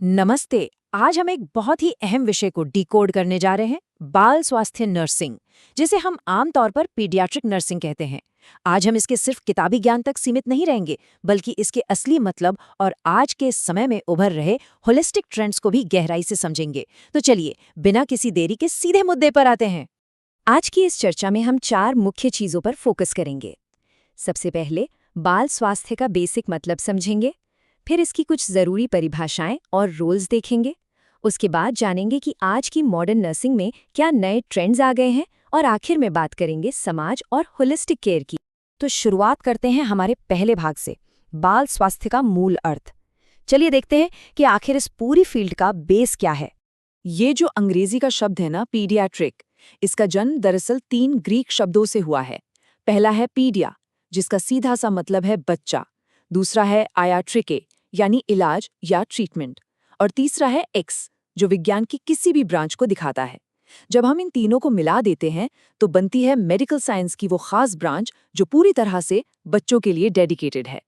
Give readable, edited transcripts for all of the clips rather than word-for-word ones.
नमस्ते। आज हम एक बहुत ही अहम विषय को डिकोड करने जा रहे हैं, बाल स्वास्थ्य नर्सिंग, जिसे हम आमतौर पर पीडियाट्रिक नर्सिंग कहते हैं। आज हम इसके सिर्फ किताबी ज्ञान तक सीमित नहीं रहेंगे, बल्कि इसके असली मतलब और आज के समय में उभर रहे होलिस्टिक ट्रेंड्स को भी गहराई से समझेंगे। तो चलिए, बिना किसी देरी के सीधे मुद्दे पर आते हैं। आज की इस चर्चा में हम 4 मुख्य चीजों पर फोकस करेंगे। सबसे पहले बाल स्वास्थ्य का बेसिक मतलब समझेंगे, फिर इसकी कुछ ज़रूरी परिभाषाएं और रोल्स देखेंगे। उसके बाद जानेंगे कि आज की मॉडर्न नर्सिंग में क्या नए ट्रेंड्स आ गए हैं, और आखिर में बात करेंगे समाज और होलिस्टिक केयर की। तो शुरुआत करते हैं हमारे पहले भाग से, बाल स्वास्थ्य का मूल अर्थ। चलिए देखते हैं कि आखिर इस पूरी फील्ड का बेस क्या है। ये जो अंग्रेजी का शब्द है ना, पीडियाट्रिक, इसका जन्म दरअसल 3 ग्रीक शब्दों से हुआ है। पहला है पीडिया, जिसका सीधा सा मतलब है बच्चा। दूसरा है आयाट्रिके, यानी इलाज या ट्रीटमेंट। और तीसरा है एक्स, जो विज्ञान की किसी भी ब्रांच को दिखाता है। जब हम इन तीनों को मिला देते हैं तो बनती है मेडिकल साइंस की वो खास ब्रांच जो पूरी तरह से बच्चों के लिए डेडिकेटेड है।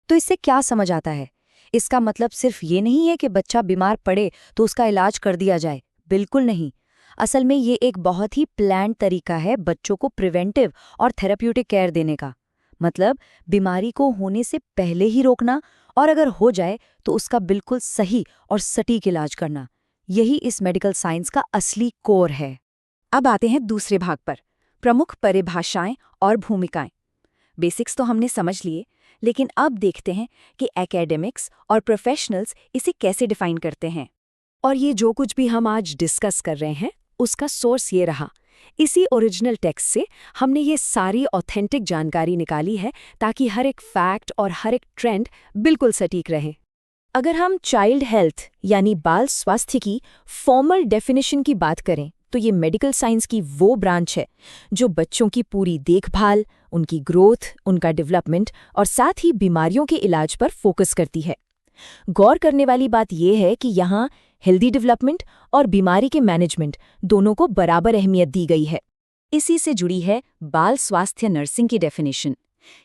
तो इससे क्या समझ आता है? इसका मतलब सिर्फ ये नहीं है कि बच्चा बीमार पड़े तो उसका इलाज कर दिया जाए। बिल्कुल नहीं। असल में ये एक बहुत ही प्लान्ड तरीका है बच्चों को प्रिवेंटिव और थेरेप्यूटिक केयर देने का। मतलब बीमारी को होने से पहले ही रोकना, और अगर हो जाए तो उसका बिल्कुल सही और सटीक इलाज करना। यही इस मेडिकल साइंस का असली कोर है। अब आते हैं दूसरे भाग पर, प्रमुख परिभाषाएं और भूमिकाएं। बेसिक्स तो हमने समझ लिए, लेकिन अब देखते हैं कि एकेडमिक्स और प्रोफेशनल्स इसे कैसे डिफाइन करते हैं। और ये जो कुछ भी हम आज डिस्कस कर रहे हैं, उसका सोर्स ये रहा। इसी ओरिजिनल टेक्स्ट से हमने ये सारी ऑथेंटिक जानकारी निकाली है, ताकि हर एक फैक्ट और हर एक ट्रेंड बिल्कुल सटीक रहे। अगर हम चाइल्ड हेल्थ यानी बाल स्वास्थ्य की फॉर्मल डेफिनेशन की बात करें, तो ये मेडिकल साइंस की वो ब्रांच है जो बच्चों की पूरी देखभाल, उनकी ग्रोथ, उनका डेवलपमेंट और साथ ही बीमारियों के इलाज पर फोकस करती है। गौर करने वाली बात यह है कि यहाँ हेल्दी डेवलपमेंट और बीमारी के मैनेजमेंट दोनों को बराबर अहमियत दी गई है। इसी से जुड़ी है बाल स्वास्थ्य नर्सिंग की डेफिनेशन।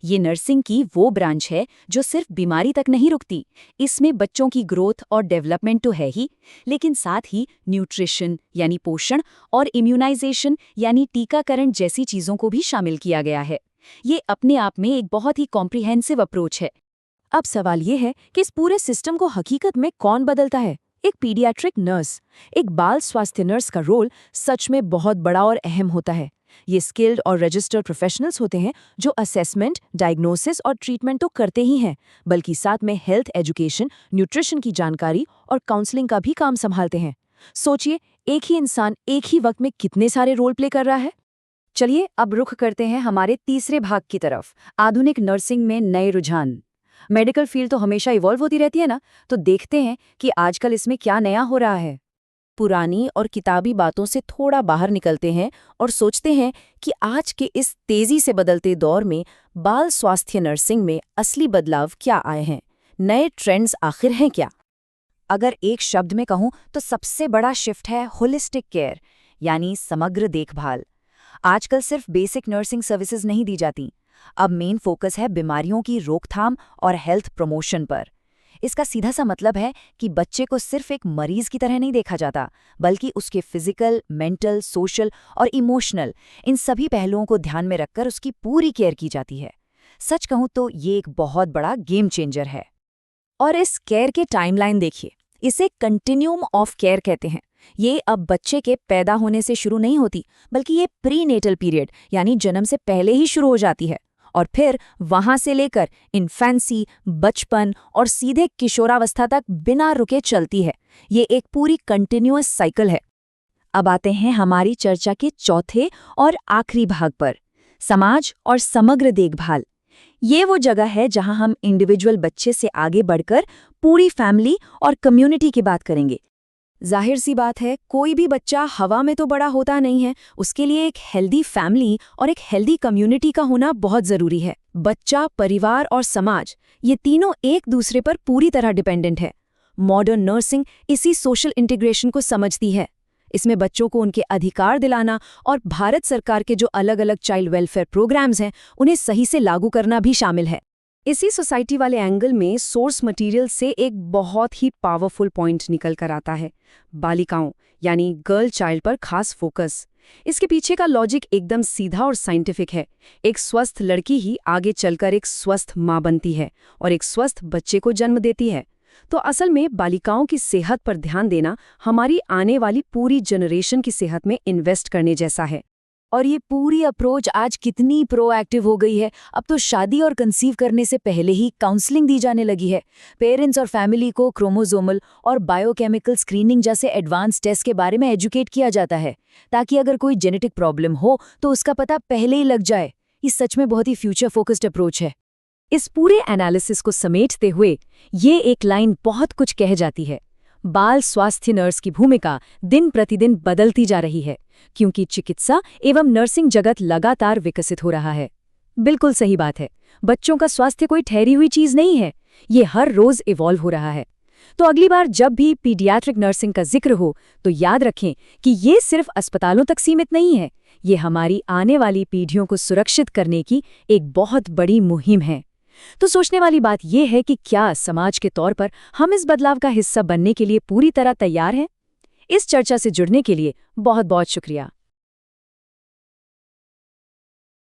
ये नर्सिंग की वो ब्रांच है जो सिर्फ बीमारी तक नहीं रुकती। इसमें बच्चों की ग्रोथ और डेवलपमेंट तो है ही, लेकिन साथ ही न्यूट्रिशन यानी पोषण और इम्यूनाइजेशन यानी टीकाकरण जैसी चीज़ों को भी शामिल किया गया है। ये अपने आप में एक बहुत ही कॉम्प्रिहेंसिव अप्रोच है। अब सवाल ये है कि इस पूरे सिस्टम को हकीकत में कौन बदलता है? एक पीडियाट्रिक नर्स। एक बाल स्वास्थ्य नर्स का रोल सच में बहुत बड़ा और अहम होता है। ये स्किल्ड और रजिस्टर्ड प्रोफेशनल्स होते हैं जो असेसमेंट, डायग्नोसिस और ट्रीटमेंट तो करते ही हैं, बल्कि साथ में हेल्थ एजुकेशन, न्यूट्रिशन की जानकारी और काउंसलिंग का भी काम संभालते हैं। सोचिए, एक ही इंसान एक ही वक्त में कितने सारे रोल प्ले कर रहा है। चलिए अब रुख करते हैं हमारे तीसरे भाग की तरफ, आधुनिक नर्सिंग में नए रुझान। मेडिकल फील्ड तो हमेशा इवॉल्व होती रहती है ना, तो देखते हैं कि आजकल इसमें क्या नया हो रहा है। पुरानी और किताबी बातों से थोड़ा बाहर निकलते हैं और सोचते हैं कि आज के इस तेजी से बदलते दौर में बाल स्वास्थ्य नर्सिंग में असली बदलाव क्या आए हैं, नए ट्रेंड्स आखिर हैं क्या। अगर एक शब्द में कहूँ तो सबसे बड़ा शिफ्ट है होलिस्टिक केयर, यानी समग्र देखभाल। आजकल सिर्फ बेसिक नर्सिंग सर्विसेज नहीं दी जाती, अब मेन फोकस है बीमारियों की रोकथाम और हेल्थ प्रमोशन पर। इसका सीधा सा मतलब है कि बच्चे को सिर्फ एक मरीज की तरह नहीं देखा जाता, बल्कि उसके फिजिकल, मेंटल, सोशल और इमोशनल, इन सभी पहलुओं को ध्यान में रखकर उसकी पूरी केयर की जाती है। सच कहूँ तो ये एक बहुत बड़ा गेम चेंजर है। और इस केयर के टाइमलाइन देखिए, इसे कंटिन्यूम ऑफ केयर कहते हैं। ये अब बच्चे के पैदा होने से शुरू नहीं होती, बल्कि ये प्री नेटल पीरियड यानी जन्म से पहले ही शुरू हो जाती है, और फिर वहां से लेकर इन्फेंसी, बचपन और सीधे किशोरावस्था तक बिना रुके चलती है। ये एक पूरी कंटिन्यूअस साइकिल है। अब आते हैं हमारी चर्चा के चौथे और आखिरी भाग पर, समाज और समग्र देखभाल। ये वो जगह है जहां हम इंडिविजुअल बच्चे से आगे बढ़कर पूरी फैमिली और कम्युनिटी की बात करेंगे। जाहिर सी बात है, कोई भी बच्चा हवा में तो बड़ा होता नहीं है। उसके लिए एक हेल्दी फैमिली और एक हेल्दी कम्युनिटी का होना बहुत ज़रूरी है। बच्चा, परिवार और समाज, ये तीनों एक दूसरे पर पूरी तरह डिपेंडेंट है। मॉडर्न नर्सिंग इसी सोशल इंटीग्रेशन को समझती है। इसमें बच्चों को उनके अधिकार दिलाना और भारत सरकार के जो अलग अलग चाइल्ड वेलफेयर प्रोग्राम्स हैं, उन्हें सही से लागू करना भी शामिल है। इसी सोसाइटी वाले एंगल में सोर्स मटेरियल से एक बहुत ही पावरफुल पॉइंट निकल कर आता है, बालिकाओं यानी गर्ल चाइल्ड पर खास फोकस। इसके पीछे का लॉजिक एकदम सीधा और साइंटिफिक है। एक स्वस्थ लड़की ही आगे चलकर एक स्वस्थ माँ बनती है और एक स्वस्थ बच्चे को जन्म देती है। तो असल में बालिकाओं की सेहत पर ध्यान देना हमारी आने वाली पूरी जनरेशन की सेहत में इन्वेस्ट करने जैसा है। और ये पूरी अप्रोच आज कितनी प्रोएक्टिव हो गई है। अब तो शादी और कंसीव करने से पहले ही काउंसलिंग दी जाने लगी है। पेरेंट्स और फैमिली को क्रोमोसोमल और बायोकेमिकल स्क्रीनिंग जैसे एडवांस टेस्ट के बारे में एजुकेट किया जाता है, ताकि अगर कोई जेनेटिक प्रॉब्लम हो तो उसका पता पहले ही लग जाए। ये सच में बहुत ही फ्यूचर फोकस्ड अप्रोच है। इस पूरे एनालिसिस को समेटते हुए ये एक लाइन बहुत कुछ कह जाती है, बाल स्वास्थ्य नर्स की भूमिका दिन प्रतिदिन बदलती जा रही है, क्योंकि चिकित्सा एवं नर्सिंग जगत लगातार विकसित हो रहा है। बिल्कुल सही बात है, बच्चों का स्वास्थ्य कोई ठहरी हुई चीज नहीं है, ये हर रोज इवॉल्व हो रहा है। तो अगली बार जब भी पीडियाट्रिक नर्सिंग का जिक्र हो तो याद रखें कि ये सिर्फ अस्पतालों तक सीमित नहीं है, ये हमारी आने वाली पीढ़ियों को सुरक्षित करने की एक बहुत बड़ी मुहिम है। तो सोचने वाली बात यह है कि क्या समाज के तौर पर हम इस बदलाव का हिस्सा बनने के लिए पूरी तरह तैयार हैं? इस चर्चा से जुड़ने के लिए बहुत बहुत शुक्रिया।